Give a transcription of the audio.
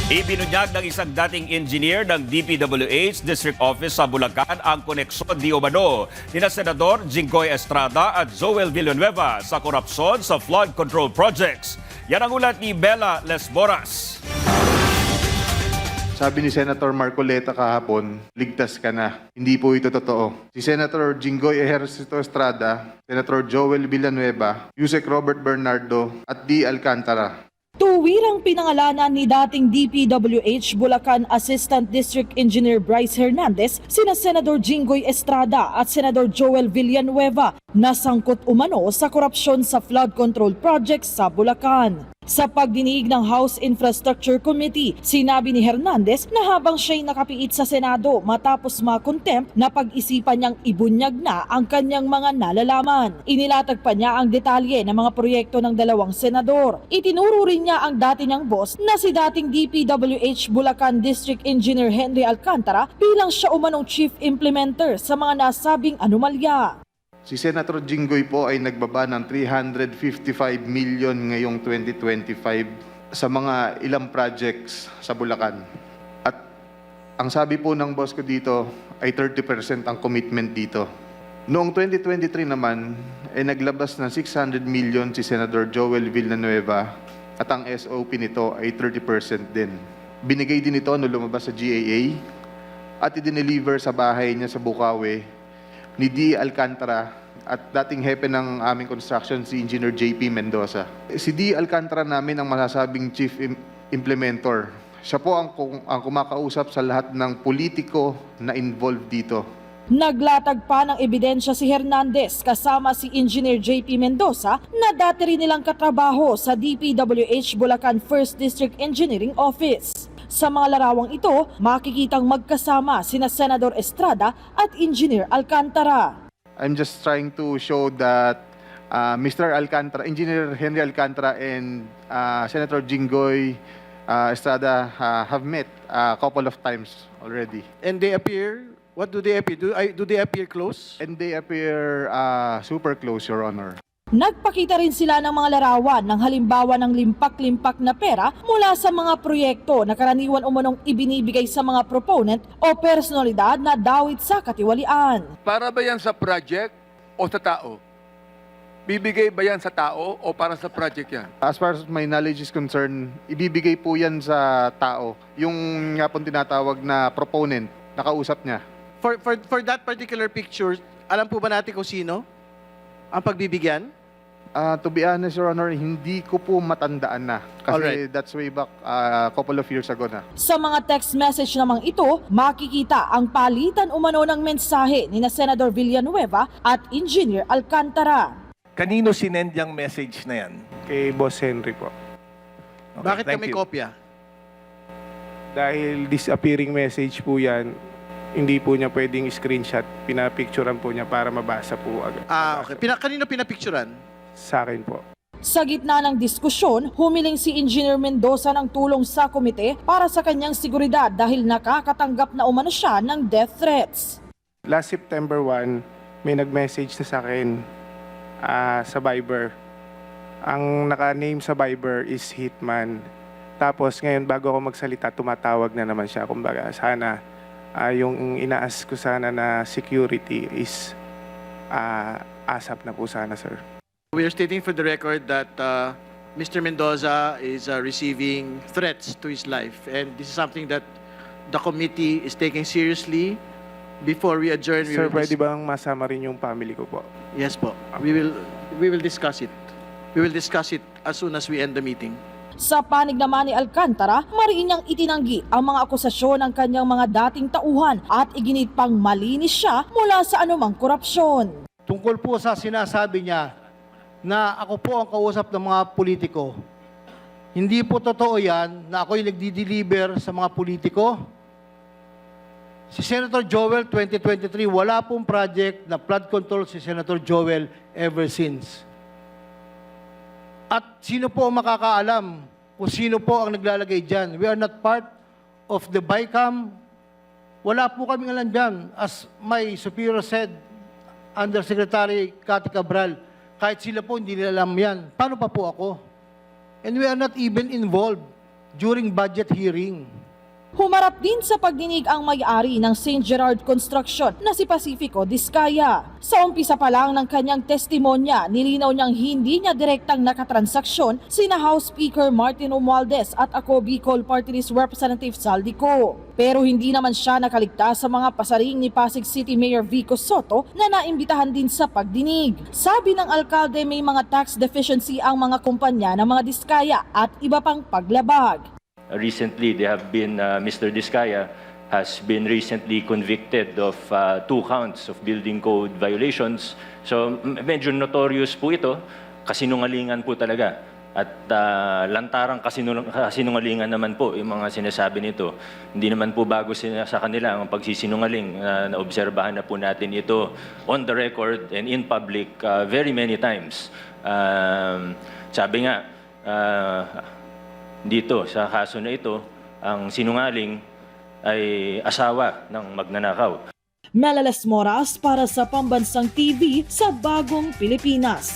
Ibinunyag ng isang dating engineer ng DPWH District Office sa Bulacan ang koneksyon di umano ni Senador Jinggoy Estrada at Joel Villanueva sa korupsyon sa flood control projects. Yan ang ulat ni Bella Lesboras. Sabi ni Senator Marcoleta kahapon, ligtas ka na. Hindi po ito totoo. Si Senator Jinggoy Ejercito Estrada, Senator Joel Villanueva, Yusek Robert Bernardo at D. Alcantara. Tuwirang pinangalanan ni dating DPWH Bulacan Assistant District Engineer Bryce Hernandez sina Senador Jinggoy Estrada at Senador Joel Villanueva na sangkot umano sa korupsyon sa flood control projects sa Bulacan. Sa pagdinig ng House Infrastructure Committee, sinabi ni Hernandez na habang siya'y nakapiit sa Senado matapos makontempt na pag-isipan niyang ibunyag na ang kanyang mga nalalaman. Inilatag pa niya ang detalye ng mga proyekto ng dalawang senador. Itinuro rin niya ang dati niyang boss na si dating DPWH Bulacan District Engineer Henry Alcantara bilang siya umanong chief implementer sa mga nasabing anomalya. Si Senator Jinggoy po ay nagbaba ng 355 million ngayong 2025 sa mga ilang projects sa Bulacan. At ang sabi po ng boss ko dito ay 30% ang commitment dito. Noong 2023 naman ay naglabas ng 600 million si Senator Joel Villanueva at ang SOP nito ay 30% din. Binigay din ito nung lumabas sa GAA at i-deliver sa bahay niya sa Bukawi ni D. Alcantara at dating hepe ng aming construction si Engineer JP Mendoza. Si D. Alcantara namin ang masasabing chief implementor. Siya po ang kumakausap sa lahat ng politiko na involved dito. Naglatag pa ng ebidensya si Hernandez kasama si Engineer JP Mendoza na dati rin nilang katrabaho sa DPWH Bulacan 1st District Engineering Office. Sa mga larawang ito, makikitang magkasama sina Senador Estrada at Engineer Alcantara. I'm just trying to show that Mr. Alcantara, Engineer Henry Alcantara and Senator Jinggoy Estrada have met a couple of times already. And they appear, what do they appear? Do they appear close? And they appear super close, Your Honor. Nagpakita rin sila ng mga larawan ng halimbawa ng limpak-limpak na pera mula sa mga proyekto na karaniwan umanong ibinibigay sa mga proponent o personalidad na dawit sa katiwalian. Para ba yan sa project o sa tao? Bibigay ba yan sa tao o para sa project yan? As far as my knowledge is concerned, ibibigay po yan sa tao. Yung nga pong tinatawag na proponent, nakausap niya. For that particular picture, alam po ba natin kung sino ang pagbibigyan? To be honest, Your Honor, hindi ko po matandaan na. Kasi Alright. that's way back a couple of years ago na. Sa mga text message namang ito, makikita ang palitan umano ng mensahe ni na Senador Villanueva at Engineer Alcantara. Kanino sinend yung message na yan? Kay Boss Henry po. Okay, Bakit thank kami you. kopya? Dahil disappearing message po yan, hindi po niya pwedeng screenshot. Pinapicturean po niya para mabasa po agad. Okay. Kanino pinapicturan? Sa akin po. Sa gitna ng diskusyon, humiling si Engineer Mendoza ng tulong sa komite para sa kanyang seguridad dahil nakakatanggap na umano siya ng death threats. Last September 1, may nag-message na sa akin sa Viber. Ang naka-name sa Viber is Hitman. Tapos ngayon bago ako magsalita, tumatawag na naman siya. Kumbaga sana yung inaas ko sana na security is ASAP na po sana, sir. We are stating for the record that Mr. Mendoza is receiving threats to his life, and this is something that the committee is taking seriously. Before we adjourn, Sir, pwede bang masama rin yung family ko po? Yes po. We will discuss it. We will discuss it as soon as we end the meeting. Sa panig naman ni Alcantara, mariin niyang itinanggi ang mga akusasyon ng kanyang mga dating tauhan at iginit pang malinis siya mula sa anumang korupsyon. Tungkol po sa sinasabi niya na ako po ang kausap ng mga politiko. Hindi po totoo yan na ako'y nagdi-deliver sa mga politiko. Si Senator Joel 2023, wala pong project na flood control si Senator Joel ever since. At sino po ang makakaalam kung sino po ang naglalagay dyan? We are not part of the BICAM. Wala po kaming alam dyan. As my superior said, Undersecretary Cathy Cabral, kahit sila po hindi nila alam yan. Paano pa po ako? And we are not even involved during budget hearing. Humarap din sa pagdinig ang may-ari ng St. Gerard Construction na si Pacifico Diskaya. Sa umpisa pa lang ng kanyang testimonya, nilinaw niyang hindi niya direktang nakatransaksyon sina House Speaker Martin Romualdez at ako Bicol Party List Representative Saldico. Pero hindi naman siya nakaligtas sa mga pasaring ni Pasig City Mayor Vico Soto na naimbitahan din sa pagdinig. Sabi ng alkalde may mga tax deficiency ang mga kumpanya ng mga Diskaya at iba pang paglabag. Recently, they have been, Mr. Diskaya has been recently convicted of 2 counts of building code violations. So medyo notorious po ito, kasinungalingan po talaga. At lantarang kasinungalingan naman po yung mga sinasabi nito. Hindi naman po bago sa kanila ang pagsisinungaling. Naobserbahan na po natin ito on the record and in public very many times. Sabi nga, dito sa kaso na ito, ang sinungaling ay asawa ng magnanakaw. Melales Moras para sa Pambansang TV sa Bagong Pilipinas.